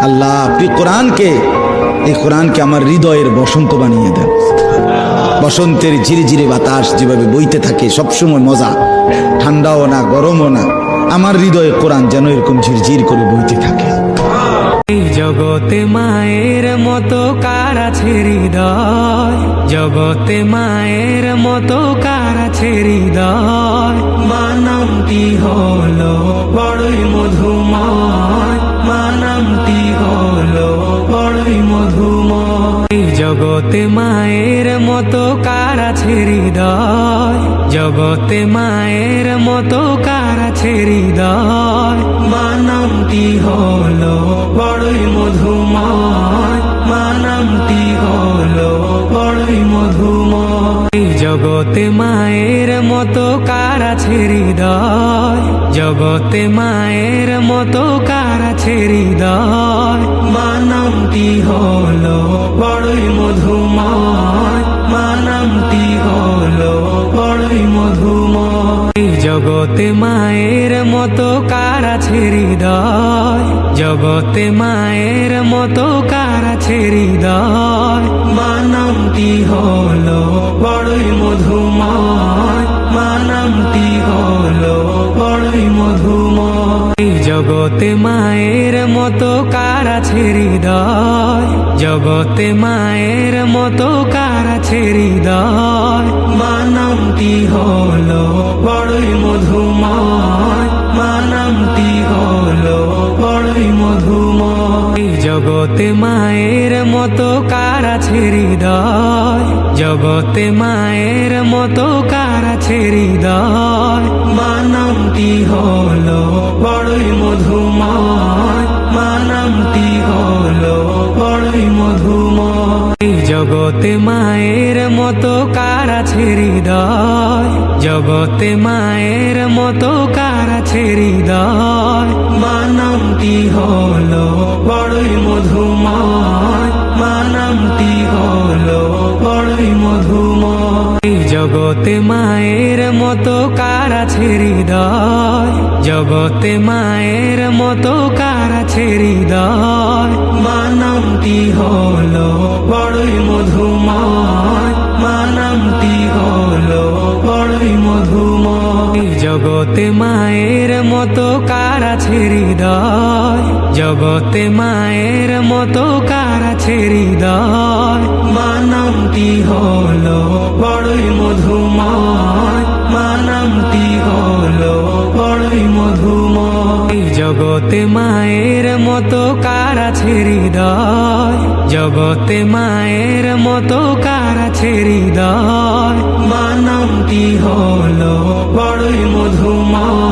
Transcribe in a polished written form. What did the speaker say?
আল্লাহ আপনি কোরআনকে, এই কোরআনকে আমার হৃদয়ের বসন্ত বানিয়ে দেন। বসন্তের ঝিরিঝিরি বাতাস যেভাবে বইতে থাকে, সবসময় মজা, ঠান্ডাও না গরমও না, আমার হৃদয়ে কোরআন যেন এরকম ঝিরঝির করে বইতে থাকে। এই জগতে মায়ের মতো কার আছে হৃদয়, জগতে মায়ের মতো কার আছে হৃদয়। মা নামটি হলো বড়ই মধুময়, মা নামটি হলো বড়ই মধুময়। এই জগতে মায়ের মতো কার আছে হৃদয়, জগতে মায়ের মতো কার আছে হৃদয়। মা নামটি হলো বড়ই মধুময়, মা নামটি হলো বড়ই মধুময়। এই জগতে মায়ের মতো কার আছে হৃদয়, জগতে মায়ের মতো কার আছে হৃদয়। মা নামটি হলো বড়ই মধুময়, মা নামটি হলো বড়ই মধুময়। এই জগতে মায়ের মতো কার আছে হৃদয়, জগতে মায়ের মতো কার আছে হৃদয়। মা নামটি হলো বড়ই মধুময়, মা নামটি হলো বড়ই মধুময়। এই জগতে মায়ের মতো কার আছে হৃদয়, জগতে মায়ের মতো কার আছে হৃদয়। মা নামটি হলো বড়ই মধুময়, মা নামটি হলো বড়ই মধুময়। এই জগতে মায়ের মতো কার আছে হৃদয়, জগতে মায়ের মতো কার আছে হৃদয়। মা নামটি হলো বড়ই মধুময়, মা নামটি হলো বড়ই মধুময়। এই জগতে মায়ের মতো কার আছে হৃদয়, জগতে মায়ের মতো কার আছে হৃদয়। মা নামটি হলো বড়ই মধুময়, মা নামটি হলো বড়ই মধুময়। এই জগতে মায়ের মতো কার আছে হৃদয়, জগতে মায়ের মতো কার আছে হৃদয়। মা নামটি হলো বড়ই মধুময়, মা নামটি হলো বড়ই মধুময়। এই জগতে মায়ের মতো কার আছে হৃদয়, জগতে মায়ের মতো কার আছে হৃদয়। মা নামটি হলো বড়ই মধুময়, মা নামটি হলো বড়ই মধুময়। এই জগতে মায়ের মতো কার আছে হৃদয়, জগতে মায়ের মতো কার আছে হৃদয়। মা নামটি হলো বড়ই মধুময়।